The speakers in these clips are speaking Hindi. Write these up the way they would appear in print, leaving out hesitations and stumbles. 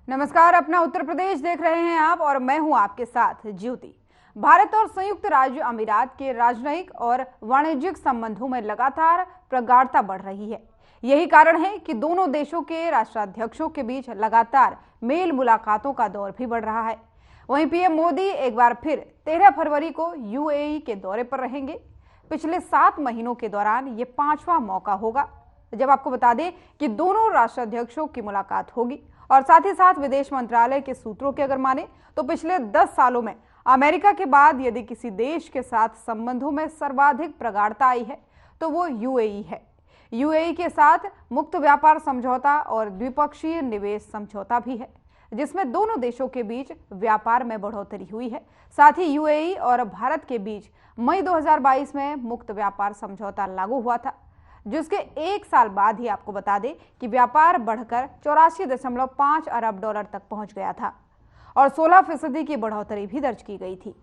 नमस्कार, अपना उत्तर प्रदेश देख रहे हैं आप और मैं हूं आपके साथ ज्योति। भारत और संयुक्त राज्य अमीरात के राजनयिक और वाणिज्यिक संबंधों में लगातार प्रगाढ़ता बढ़ रही है। यही कारण है कि दोनों देशों के राष्ट्राध्यक्षों के बीच लगातार मेल मुलाकातों का दौर भी बढ़ रहा है। वहीं पीएम मोदी एक बार फिर 13 फरवरी को यूएई के दौरे पर रहेंगे। पिछले 7 महीनों के दौरान ये 5वां मौका होगा जब आपको बता दें कि दोनों राष्ट्राध्यक्षों की मुलाकात होगी। और साथ ही साथ विदेश मंत्रालय के सूत्रों के अगर माने तो पिछले 10 सालों में अमेरिका के बाद यदि किसी देश के साथ संबंधों में सर्वाधिक प्रगाढ़ता आई है तो वो यूएई है। यूएई के साथ मुक्त व्यापार समझौता और द्विपक्षीय निवेश समझौता भी है, जिसमें दोनों देशों के बीच व्यापार में बढ़ोतरी हुई है। साथ ही यूएई और भारत के बीच मई 2022 में मुक्त व्यापार समझौता लागू हुआ था, जिसके 1 साल बाद ही आपको बता दें कि व्यापार बढ़कर 84.5 अरब डॉलर तक पहुंच गया था और 16% की बढ़ोतरी भी दर्ज की गई थी।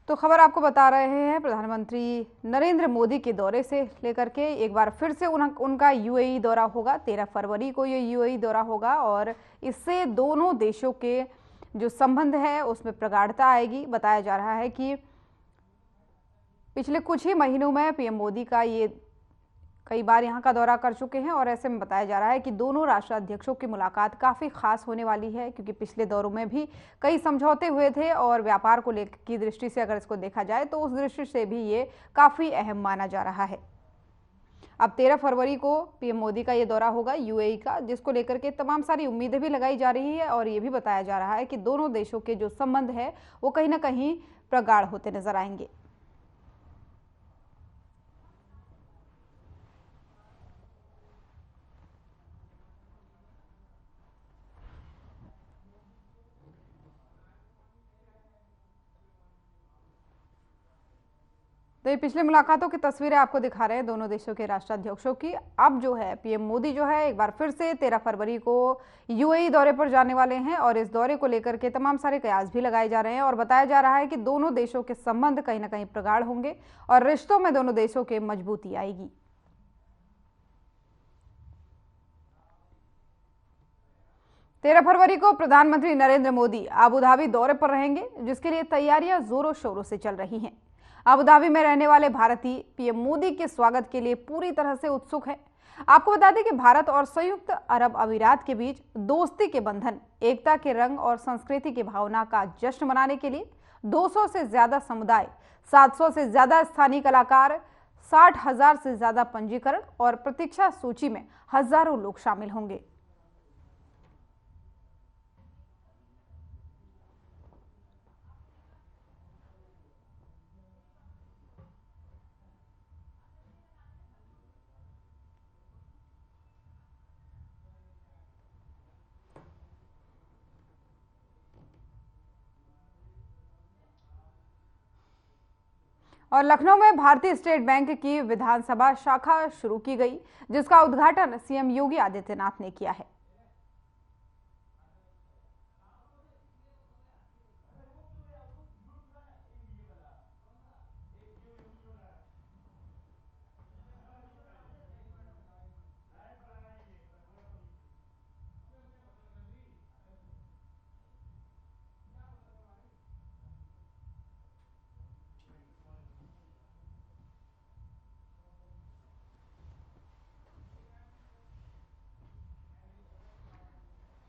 तो खबर आपको बता रहे हैं प्रधानमंत्री नरेंद्र मोदी के दौरे से लेकर के एक बार फिर से उनका यूएई दौरा होगा। 13 फरवरी को ये यूएई दौरा होगा और इससे दोनों देशों के जो संबंध है उसमें प्रगाढ़ता आएगी। बताया जा रहा है कि पिछले कुछ ही महीनों में पीएम मोदी का ये कई बार यहाँ का दौरा कर चुके हैं और ऐसे में बताया जा रहा है कि दोनों राष्ट्राध्यक्षों की मुलाकात काफ़ी खास होने वाली है, क्योंकि पिछले दौरों में भी कई समझौते हुए थे और व्यापार को लेकर की दृष्टि से अगर इसको देखा जाए तो उस दृष्टि से भी ये काफ़ी अहम माना जा रहा है। अब 13 फरवरी को पीएम मोदी का ये दौरा होगा यूएई का, जिसको लेकर के तमाम सारी उम्मीदें भी लगाई जा रही है और ये भी बताया जा रहा है कि दोनों देशों के जो संबंध है वो कहीं ना कहीं प्रगाढ़ होते नजर आएंगे। तो ये पिछले मुलाकातों की तस्वीरें आपको दिखा रहे हैं दोनों देशों के राष्ट्राध्यक्षों की। अब जो है पीएम मोदी जो है एक बार फिर से 13 फरवरी को यूएई दौरे पर जाने वाले हैं और इस दौरे को लेकर के तमाम सारे कयास भी लगाए जा रहे हैं और बताया जा रहा है कि दोनों देशों के संबंध कहीं ना कहीं प्रगाढ़ होंगे और रिश्तों में दोनों देशों के मजबूती आएगी। तेरह फरवरी को प्रधानमंत्री नरेंद्र मोदी अबू धाबी दौरे पर रहेंगे, जिसके लिए तैयारियां जोरों शोरों से चल रही हैं। अबू धाबी में रहने वाले भारतीय पीएम मोदी के स्वागत के लिए पूरी तरह से उत्सुक है। आपको बता दें कि भारत और संयुक्त अरब अमीरात के बीच दोस्ती के बंधन, एकता के रंग और संस्कृति की भावना का जश्न मनाने के लिए 200 से ज्यादा समुदाय, 700 से ज्यादा स्थानीय कलाकार, 60,000 से ज्यादा पंजीकरण और प्रतीक्षा सूची में हजारों लोग शामिल होंगे। और लखनऊ में भारतीय स्टेट बैंक की विधानसभा शाखा शुरू की गई, जिसका उद्घाटन सीएम योगी आदित्यनाथ ने किया है।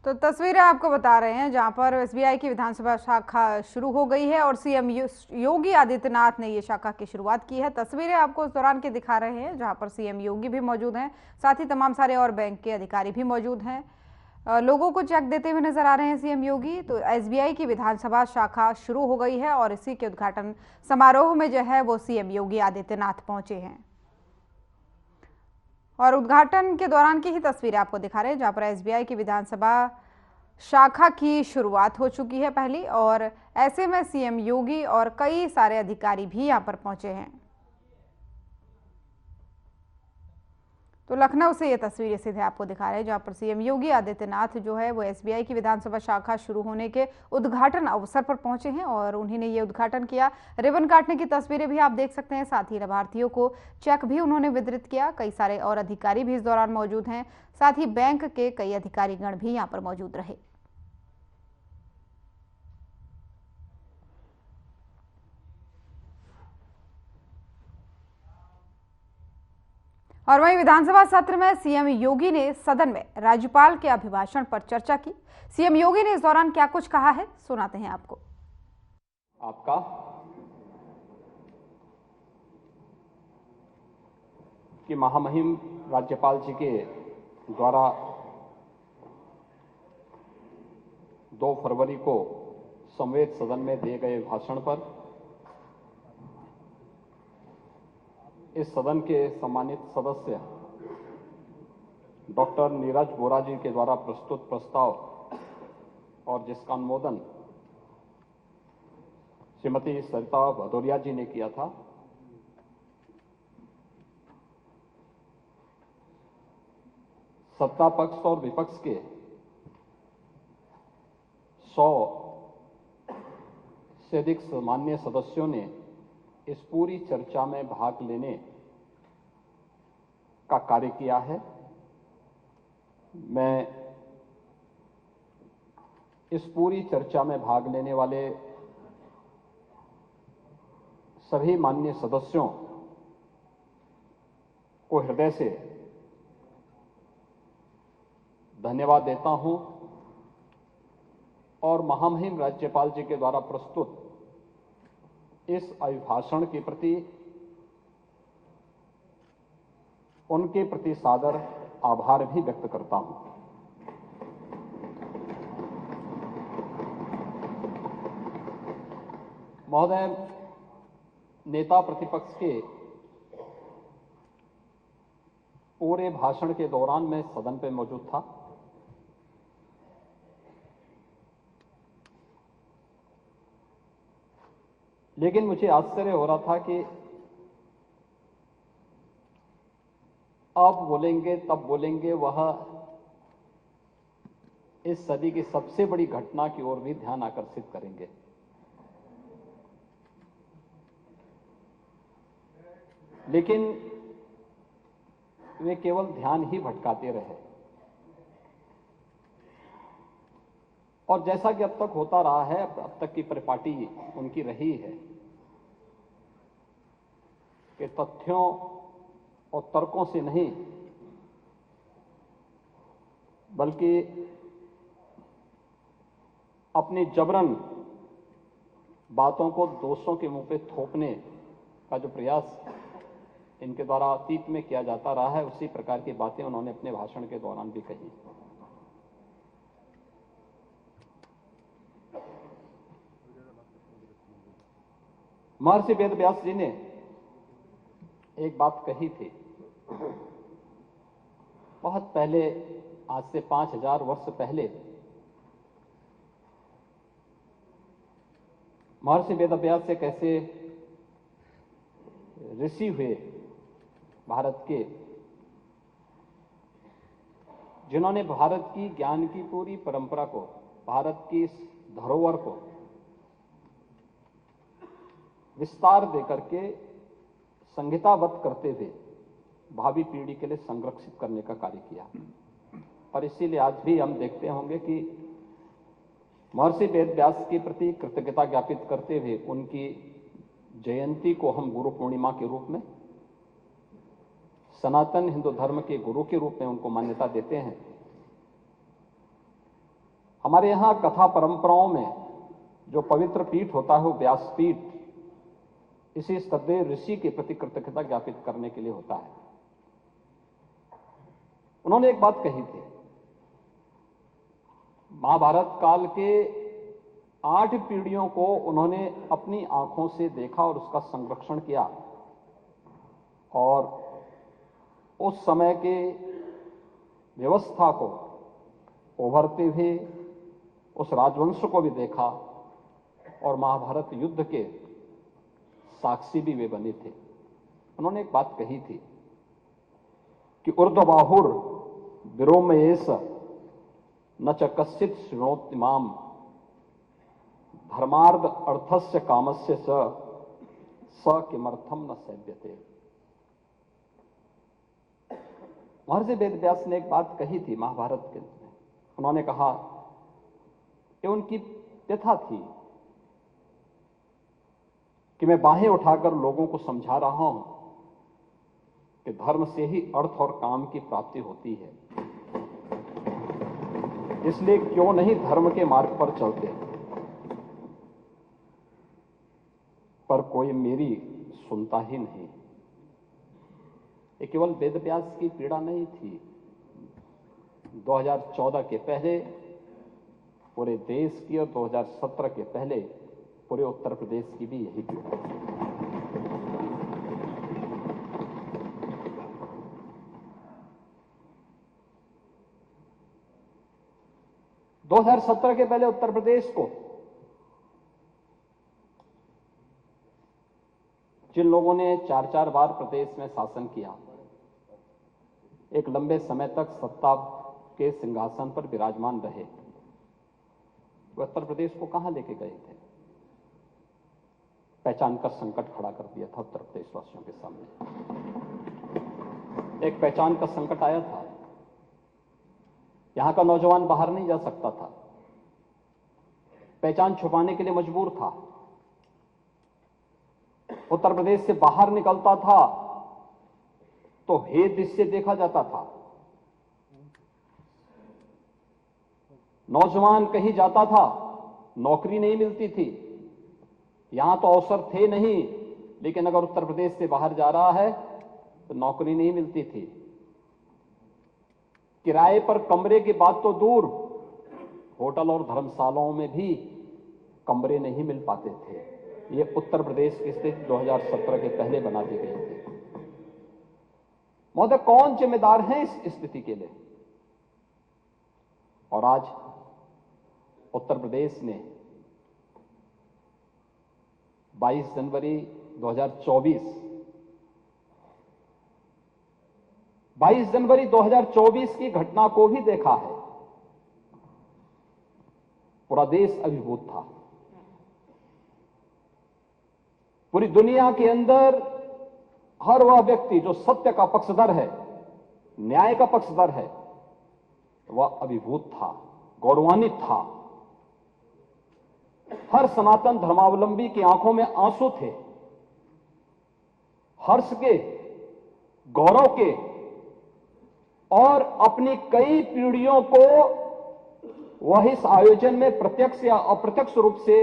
तो तस्वीरें आपको बता रहे हैं जहां पर एसबीआई की विधानसभा शाखा शुरू हो गई है और सीएम योगी आदित्यनाथ ने ये शाखा की शुरुआत की है। तस्वीरें आपको उस दौरान के दिखा रहे हैं जहां पर सीएम योगी भी मौजूद हैं, साथ ही तमाम सारे और बैंक के अधिकारी भी मौजूद हैं। लोगों को चेक देते हुए नजर आ रहे हैं सीएम योगी। तो एसबीआई की विधानसभा शाखा शुरू हो गई है और इसी के उद्घाटन समारोह में जो है वो सीएम योगी आदित्यनाथ पहुंचे हैं और उद्घाटन के दौरान की ही तस्वीरें आपको दिखा रहे हैं जहां पर एसबीआई की विधानसभा शाखा की शुरुआत हो चुकी है पहली, और ऐसे में सीएम योगी और कई सारे अधिकारी भी यहां पर पहुंचे हैं। तो लखनऊ से ये तस्वीरें सीधे आपको दिखा रहे हैं, जहां पर सीएम योगी आदित्यनाथ जो है वो एसबीआई की विधानसभा शाखा शुरू होने के उद्घाटन अवसर पर पहुंचे हैं और उन्हीं ने ये उद्घाटन किया। रिबन काटने की तस्वीरें भी आप देख सकते हैं। साथ ही लाभार्थियों को चेक भी उन्होंने वितरित किया। कई सारे और अधिकारी भी इस दौरान मौजूद हैं। साथ ही बैंक के कई अधिकारीगण भी यहाँ पर मौजूद रहे। और वहीं विधानसभा सत्र में सीएम योगी ने सदन में राज्यपाल के अभिभाषण पर चर्चा की। सीएम योगी ने इस दौरान क्या कुछ कहा है, सुनाते हैं आपको। आपका कि महामहिम राज्यपाल जी के द्वारा 2 फरवरी को संवेद सदन में दिए गए भाषण पर इस सदन के सम्मानित सदस्य डॉक्टर नीरज बोरा जी के द्वारा प्रस्तुत प्रस्ताव और जिसका अनुमोदन श्रीमती सरिता भदौरिया जी ने किया था, सत्ता पक्ष और विपक्ष के 100 से अधिक सम्मान्य सदस्यों ने इस पूरी चर्चा में भाग लेने का कार्य किया है। मैं इस पूरी चर्चा में भाग लेने वाले सभी माननीय सदस्यों को हृदय से धन्यवाद देता हूं और महामहिम राज्यपाल जी के द्वारा प्रस्तुत इस अभिभाषण के प्रति उनके प्रति सादर आभार भी व्यक्त करता हूं। महोदय, नेता प्रतिपक्ष के पूरे भाषण के दौरान मैं सदन पे मौजूद था। लेकिन मुझे आश्चर्य हो रहा था कि अब बोलेंगे तब बोलेंगे, वह इस सदी की सबसे बड़ी घटना की ओर भी ध्यान आकर्षित करेंगे। लेकिन वे केवल ध्यान ही भटकाते रहे और जैसा कि अब तक होता रहा है, अब तक की परिपाटी उनकी रही है कि तथ्यों और तर्कों से नहीं बल्कि अपनी जबरन बातों को दोषों के मुंह पे थोपने का जो प्रयास इनके द्वारा अतीत में किया जाता रहा है, उसी प्रकार की बातें उन्होंने अपने भाषण के दौरान भी कही। महर्षि वेद व्यास जी ने एक बात कही थी बहुत पहले, आज से 5000 वर्ष पहले। महर्षि वेद व्यास से कैसे ऋषि हुए भारत के, जिन्होंने भारत की ज्ञान की पूरी परंपरा को, भारत की धरोहर को विस्तार देकर के संहिताबद्ध करते हुए भावी पीढ़ी के लिए संरक्षित करने का कार्य किया। और इसीलिए आज भी हम देखते होंगे कि महर्षि वेद व्यास के प्रति कृतज्ञता ज्ञापित करते हुए उनकी जयंती को हम गुरु पूर्णिमा के रूप में, सनातन हिंदू धर्म के गुरु के रूप में उनको मान्यता देते हैं। हमारे यहां कथा परंपराओं में जो पवित्र पीठ होता है वो व्यासपीठ इसी सदैव ऋषि के प्रति कृतज्ञता ज्ञापित करने के लिए होता है। उन्होंने एक बात कही थी, महाभारत काल के 8 पीढ़ियों को उन्होंने अपनी आंखों से देखा और उसका संरक्षण किया और उस समय के व्यवस्था को उभरते हुए उस राजवंश को भी देखा और महाभारत युद्ध के साक्षी भी वे बने थे। उन्होंने एक बात कही थी कि ऊर्ध्वबाहुर विरोमयेश न च कश्चित् शृणोत्यमाम धर्मार्थ अर्थस्य कामस्य स किमर्थम न सेव्यते। महर्षि वेदव्यास ने एक बात कही थी महाभारत के में। उन्होंने कहा कि उनकी व्यथा थी कि मैं बाहें उठाकर लोगों को समझा रहा हूं कि धर्म से ही अर्थ और काम की प्राप्ति होती है, इसलिए क्यों नहीं धर्म के मार्ग पर चलते। पर कोई मेरी सुनता ही नहीं। ये केवल वेदव्यास की पीड़ा नहीं थी। 2014 के पहले पूरे देश की और 2017 के पहले पूरे उत्तर प्रदेश की भी यही पीड़ा थी। दो 2017 के पहले उत्तर प्रदेश को जिन लोगों ने 4-4 बार प्रदेश में शासन किया, एक लंबे समय तक सत्ता के सिंहासन पर विराजमान रहे, वो उत्तर प्रदेश को कहां लेके गए थे? पहचान का संकट खड़ा कर दिया था उत्तर प्रदेश वासियों के सामने। एक पहचान का संकट आया था। यहां का नौजवान बाहर नहीं जा सकता था, पहचान छुपाने के लिए मजबूर था। उत्तर प्रदेश से बाहर निकलता था तो हे दृश्य देखा जाता था। नौजवान कहीं जाता था, नौकरी नहीं मिलती थी। यहां तो अवसर थे नहीं, लेकिन अगर उत्तर प्रदेश से बाहर जा रहा है तो नौकरी नहीं मिलती थी। किराए पर कमरे की बात तो दूर, होटल और धर्मशालाओं में भी कमरे नहीं मिल पाते थे। ये उत्तर प्रदेश की स्थिति 2017 के पहले बना दी गई थी। महोदय, कौन जिम्मेदार है इस स्थिति के लिए? और आज उत्तर प्रदेश ने 22 जनवरी 2024 की घटना को भी देखा है। पूरा देश अभिभूत था। पूरी दुनिया के अंदर हर वह व्यक्ति जो सत्य का पक्षधर है, न्याय का पक्षधर है, वह अभिभूत था, गौरवान्वित था। हर सनातन धर्मावलंबी की आंखों में आंसू थे, हर्ष के, गौरव के, और अपनी कई पीढ़ियों को वह इस आयोजन में प्रत्यक्ष या अप्रत्यक्ष रूप से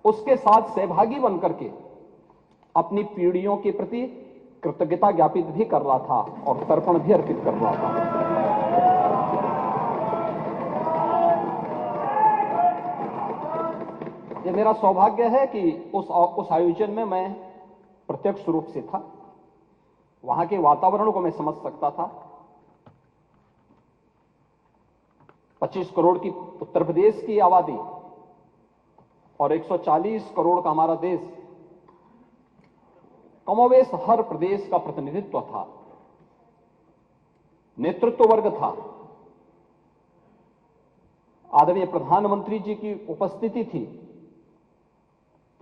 उसके साथ सहभागी बनकर के अपनी पीढ़ियों के प्रति कृतज्ञता ज्ञापित भी कर रहा था और तर्पण भी अर्पित कर रहा था। यह मेरा सौभाग्य है कि उस आयोजन में मैं प्रत्यक्ष रूप से था। वहां के वातावरण को मैं समझ सकता था। 25 करोड़ की उत्तर प्रदेश की आबादी और 140 करोड़ का हमारा देश, कमोवेश हर प्रदेश का प्रतिनिधित्व था, नेतृत्व वर्ग था। आदरणीय प्रधानमंत्री जी की उपस्थिति थी,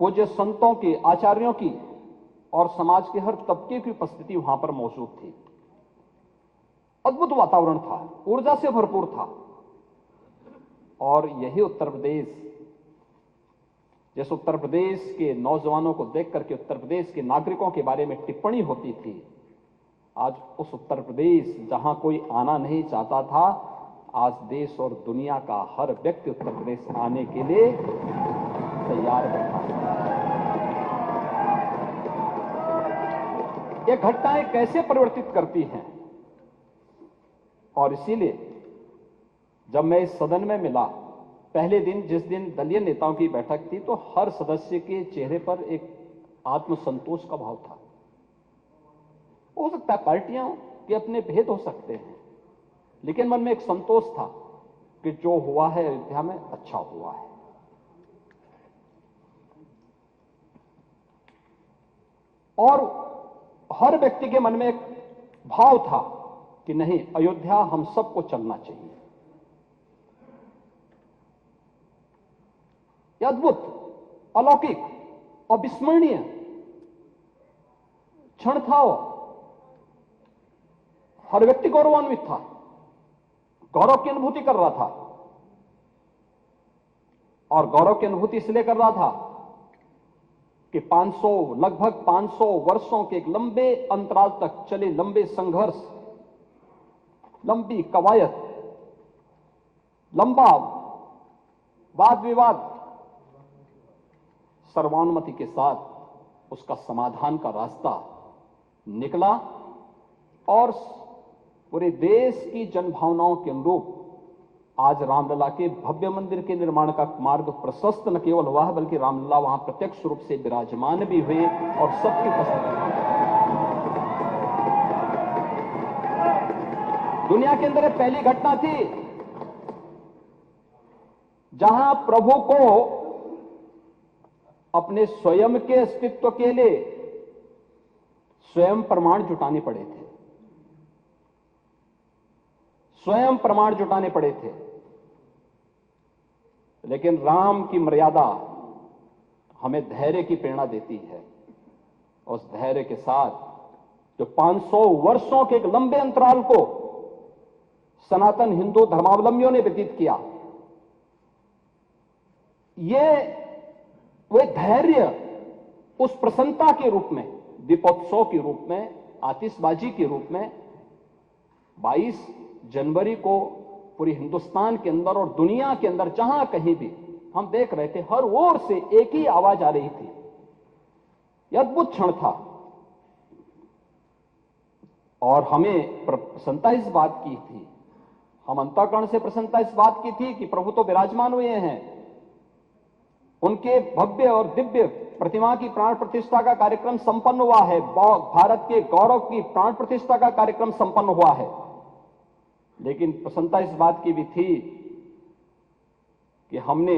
पूज्य संतों की, आचार्यों की और समाज के हर तबके की उपस्थिति वहां पर मौजूद थी। अद्भुत वातावरण था, ऊर्जा से भरपूर था। और यही उत्तर प्रदेश, जिस उत्तर प्रदेश के नौजवानों को देख करके उत्तर प्रदेश के नागरिकों के बारे में टिप्पणी होती थी, आज उस उत्तर प्रदेश जहां कोई आना नहीं चाहता था, आज देश और दुनिया का हर व्यक्ति उत्तर प्रदेश आने के लिए तैयार बैठा है। ये घटनाएं कैसे परिवर्तित करती हैं? और इसीलिए जब मैं इस सदन में मिला, पहले दिन जिस दिन दलीय नेताओं की बैठक थी, तो हर सदस्य के चेहरे पर एक आत्मसंतोष का भाव था। हो सकता है पार्टियां के अपने भेद हो सकते हैं, लेकिन मन में एक संतोष था कि जो हुआ है अयोध्या में अच्छा हुआ है। और हर व्यक्ति के मन में एक भाव था कि नहीं, अयोध्या हम सबको चलना चाहिए। यह अद्भुत, अलौकिक, अविस्मरणीय क्षण था वो। हर व्यक्ति गौरवान्वित था, गौरव की अनुभूति कर रहा था। और गौरव की अनुभूति इसलिए कर रहा था कि लगभग 500 वर्षों के एक लंबे अंतराल तक चले लंबे संघर्ष, लंबी कवायद, लंबा वाद विवाद, सर्वानुमति के साथ उसका समाधान का रास्ता निकला और पूरे देश की जनभावनाओं के अनुरूप आज रामलला के भव्य मंदिर के निर्माण का मार्ग प्रशस्त न केवल हुआ है, बल्कि रामलला वहां प्रत्यक्ष रूप से विराजमान भी हुए और सबकी उपस्थिति। दुनिया के अंदर पहली घटना थी जहां प्रभु को अपने स्वयं के अस्तित्व के लिए स्वयं प्रमाण जुटाने पड़े थे, स्वयं प्रमाण जुटाने पड़े थे। लेकिन राम की मर्यादा हमें धैर्य की प्रेरणा देती है। उस धैर्य के साथ जो 500 वर्षों के एक लंबे अंतराल को सनातन हिंदू धर्मावलंबियों ने व्यतीत किया, ये वे धैर्य उस प्रसन्नता के रूप में, दीपोत्सव के रूप में, आतिशबाजी के रूप में 22 जनवरी को पूरे हिंदुस्तान के अंदर और दुनिया के अंदर जहां कहीं भी हम देख रहे थे, हर ओर से एक ही आवाज आ रही थी। यह अद्भुत क्षण था और हमें प्रसन्नता इस बात की थी, हम अंतःकरण से प्रसन्नता इस बात की थी कि प्रभु तो विराजमान हुए हैं, उनके भव्य और दिव्य प्रतिमा की प्राण प्रतिष्ठा का कार्यक्रम संपन्न हुआ है, भारत के गौरव की प्राण प्रतिष्ठा का कार्यक्रम संपन्न हुआ है। लेकिन प्रसन्नता इस बात की भी थी कि हमने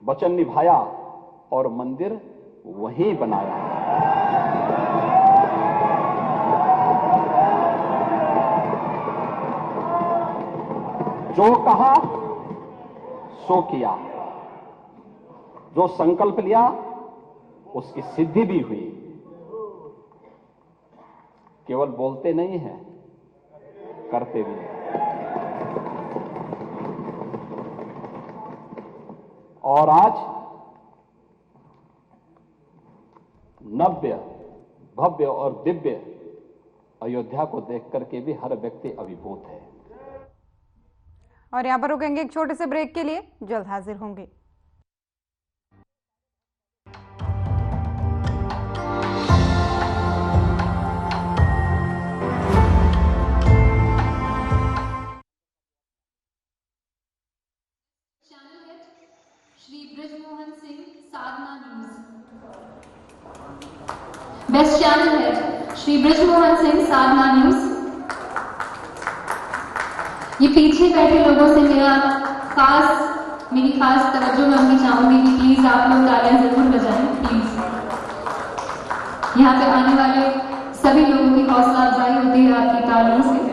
वचन निभाया और मंदिर वहीं बनाया। जो कहा सो किया, जो संकल्प लिया उसकी सिद्धि भी हुई। केवल बोलते नहीं हैं, करते भी हैं। और आज नव्य, भव्य और दिव्य अयोध्या को देख करके भी हर व्यक्ति अभिभूत है। और यहां पर रुकेंगे एक छोटे से ब्रेक के लिए, जल्द हाजिर होंगे। श्री बृजमोहन सिंह साधना न्यूज। बेस्ट चैनल है श्री बृजमोहन सिंह साधना न्यूज। ये पीछे बैठे लोगों से मेरी खास तवज्जो मैं उनकी चाहूंगी कि प्लीज आप लोग तालियां जरूर बजाएं प्लीज। यहाँ पे आने वाले सभी लोगों की हौसला अफजाई होती है आपकी तालियों से।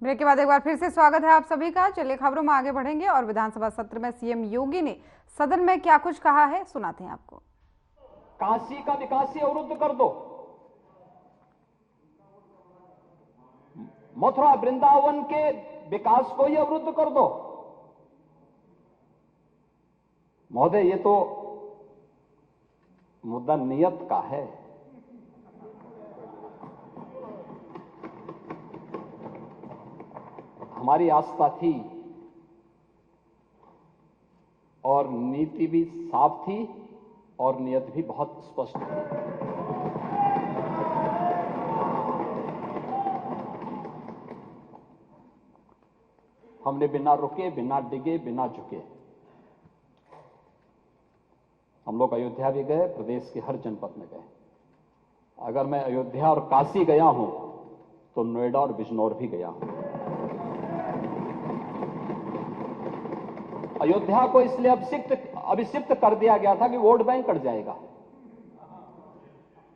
ब्रेक के बाद एक बार फिर से स्वागत है आप सभी का। चलिए खबरों में आगे बढ़ेंगे और विधानसभा सत्र में सीएम योगी ने सदन में क्या कुछ कहा है सुनाते हैं आपको। काशी का विकास ही अवरुद्ध कर दो, मथुरा वृंदावन के विकास को ही अवरुद्ध कर दो। महोदय, ये तो मुद्दा नियत का है। हमारी आस्था थी और नीति भी साफ थी और नियत भी बहुत स्पष्ट थी। हमने बिना रुके, बिना डिगे, बिना झुके हम लोग अयोध्या भी गए, प्रदेश के हर जनपद में गए। अगर मैं अयोध्या और काशी गया हूं तो नोएडा और बिजनौर भी गया हूं। अयोध्या को इसलिए अभिषिक्त कर दिया गया था कि वोट बैंक कट जाएगा,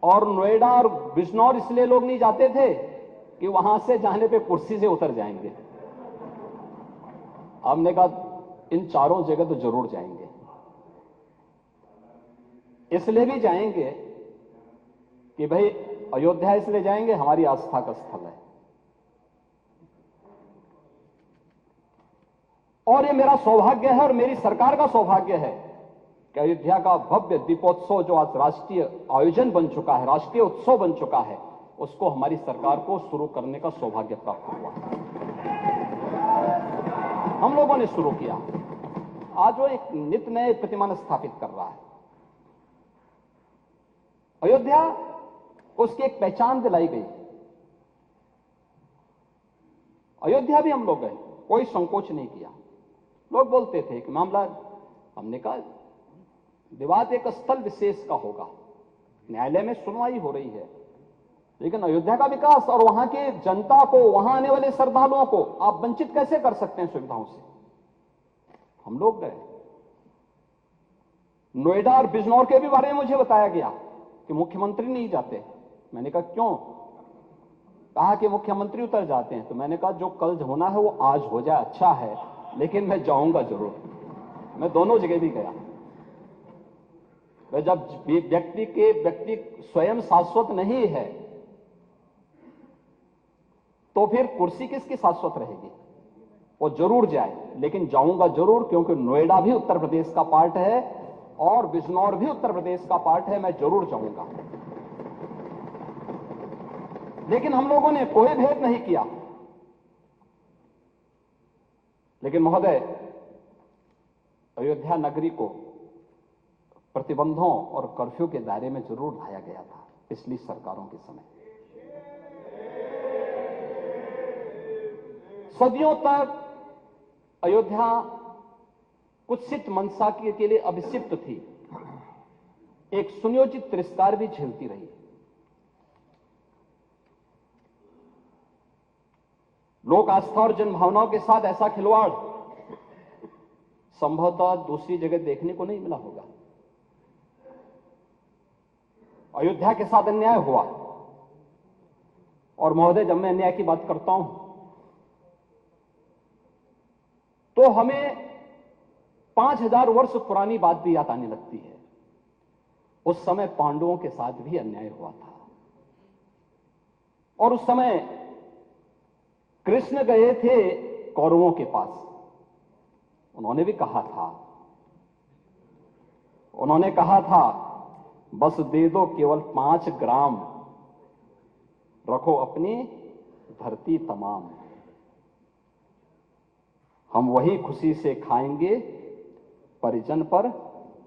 और नोएडा और बिजनौर इसलिए लोग नहीं जाते थे कि वहां से जाने पे कुर्सी से उतर जाएंगे। हमने कहा इन चारों जगह तो जरूर जाएंगे। इसलिए भी जाएंगे कि भाई अयोध्या इसलिए जाएंगे, हमारी आस्था का स्थल है, और ये मेरा सौभाग्य है और मेरी सरकार का सौभाग्य है कि अयोध्या का भव्य दीपोत्सव जो आज राष्ट्रीय आयोजन बन चुका है, राष्ट्रीय उत्सव बन चुका है, उसको हमारी सरकार को शुरू करने का सौभाग्य प्राप्त हुआ। हम लोगों ने शुरू किया। आज वो एक नित नए प्रतिमान स्थापित कर रहा है। अयोध्या उसकी एक पहचान दिलाई गई। अयोध्या भी हम लोग गए, कोई संकोच नहीं किया। लोग बोलते थे कि मामला, हमने कहा विवाद एक स्थल विशेष का होगा, न्यायालय में सुनवाई हो रही है, लेकिन अयोध्या का विकास और वहां की जनता को, वहां आने वाले श्रद्धालुओं को आप वंचित कैसे कर सकते हैं सुविधाओं से? हम लोग गए। नोएडा और बिजनौर के भी बारे में मुझे बताया गया कि मुख्यमंत्री नहीं जाते। मैंने कहा क्यों? कहा कि मुख्यमंत्री उतर जाते हैं। तो मैंने कहा जो कल होना है वो आज हो जाए, अच्छा है, लेकिन मैं जाऊंगा जरूर। मैं दोनों जगह भी गया। जब व्यक्ति स्वयं शाश्वत नहीं है तो फिर कुर्सी किसकी शाश्वत रहेगी? वो जरूर जाए, लेकिन जाऊंगा जरूर, क्योंकि नोएडा भी उत्तर प्रदेश का पार्ट है और बिजनौर भी उत्तर प्रदेश का पार्ट है। मैं जरूर जाऊंगा। लेकिन हम लोगों ने कोई भेद नहीं किया। लेकिन महोदय, अयोध्या नगरी को प्रतिबंधों और कर्फ्यू के दायरे में जरूर लाया गया था पिछली सरकारों के समय। सदियों तक अयोध्या कुत्सित मंशा के लिए अभिषिक्त थी, एक सुनियोजित तिरस्कार भी झेलती रही। लोक आस्था और जनभावनाओं के साथ ऐसा खिलवाड़ संभवतः दूसरी जगह देखने को नहीं मिला होगा। अयोध्या के साथ अन्याय हुआ, और महोदय जब मैं अन्याय की बात करता हूं तो हमें 5000 वर्ष पुरानी बात भी याद आने लगती है। उस समय पांडवों के साथ भी अन्याय हुआ था, और उस समय कृष्ण गए थे कौरवों के पास। उन्होंने भी कहा था बस दे दो केवल 5 ग्राम, रखो अपनी धरती तमाम, हम वही खुशी से खाएंगे, परिजन पर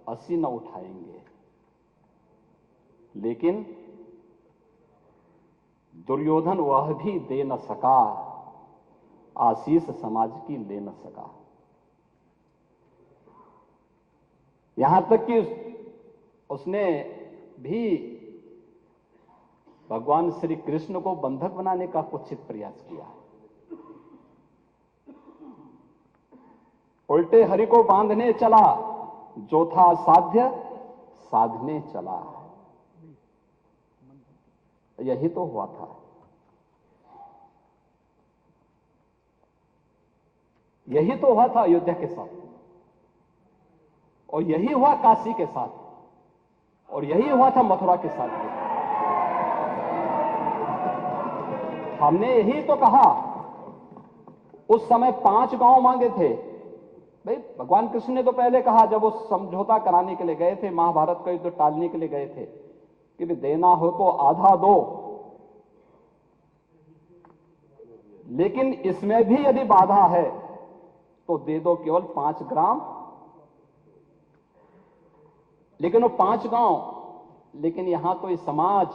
असी न उठाएंगे। लेकिन दुर्योधन वह भी दे न सका, आशीष समाज की ले न सका। यहां तक कि उसने भी भगवान श्री कृष्ण को बंधक बनाने का कुत्सित प्रयास किया। उल्टे हरि को बांधने चला, जो था साध्य साधने चला। यही तो हुआ था। यही तो हुआ था अयोध्या के साथ, और यही हुआ काशी के साथ, और यही हुआ था मथुरा के साथ भी। हमने यही तो कहा। उस समय 5 गांव मांगे थे। भाई भगवान कृष्ण ने तो पहले कहा, जब वो समझौता कराने के लिए गए थे, महाभारत का युद्ध टालने के लिए गए थे, कि भी देना हो तो आधा दो, लेकिन इसमें भी यदि बाधा है तो दे दो केवल 5 ग्राम। लेकिन वो 5 गांव, लेकिन यहां तो ये समाज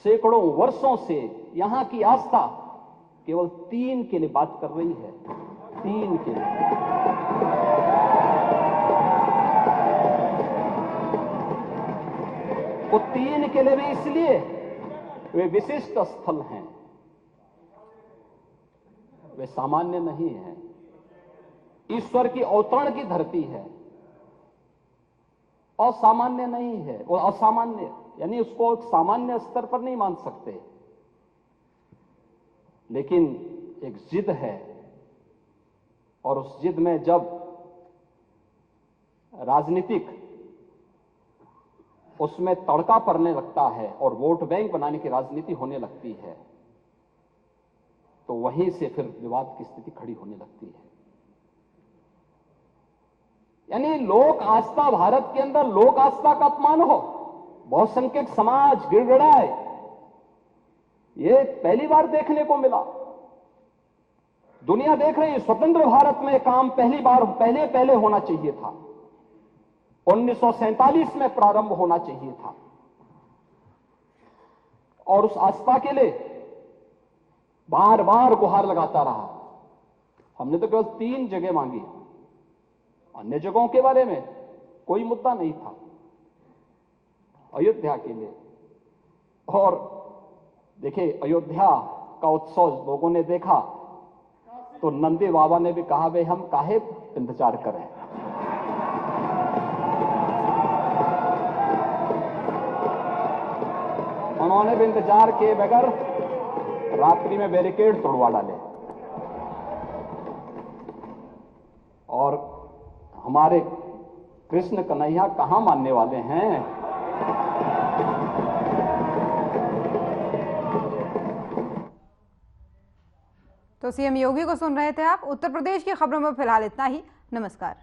सैकड़ों वर्षों से यहां की आस्था केवल 3 के लिए बात कर रही है। 3 के लिए। वो 3 के लिए भी इसलिए वे विशिष्ट स्थल हैं, वे सामान्य नहीं है। ईश्वर की अवतरण की धरती है, असामान्य नहीं है। वो असामान्य यानी उसको एक सामान्य स्तर पर नहीं मान सकते, लेकिन एक जिद है, और उस जिद में जब राजनीतिक उसमें तड़का पड़ने लगता है और वोट बैंक बनाने की राजनीति होने लगती है, तो वहीं से फिर विवाद की स्थिति खड़ी होने लगती है। यानी लोक आस्था, भारत के अंदर लोक आस्था का अपमान हो, बहुसंख्यक समाज गिड़गिड़ाए, ये पहली बार देखने को मिला। दुनिया देख रही है, स्वतंत्र भारत में काम पहले होना चाहिए था, 1947 में प्रारंभ होना चाहिए था, और उस आस्था के लिए बार बार गुहार लगाता रहा। हमने तो केवल 3 जगह मांगी, अन्य जगहों के बारे में कोई मुद्दा नहीं था। अयोध्या के लिए, और देखिए अयोध्या का उत्सव लोगों ने देखा तो नंदी बाबा ने भी कहा, भाई हम काहे इंतजार करें, उन्होंने भी इंतजार किए बगैर रात्रि में बैरिकेड तोड़वा डाले। और हमारे कृष्ण कन्हैया कहां मानने वाले हैं। तो सीएम योगी को सुन रहे थे आप। उत्तर प्रदेश की खबरों में फिलहाल इतना ही। नमस्कार।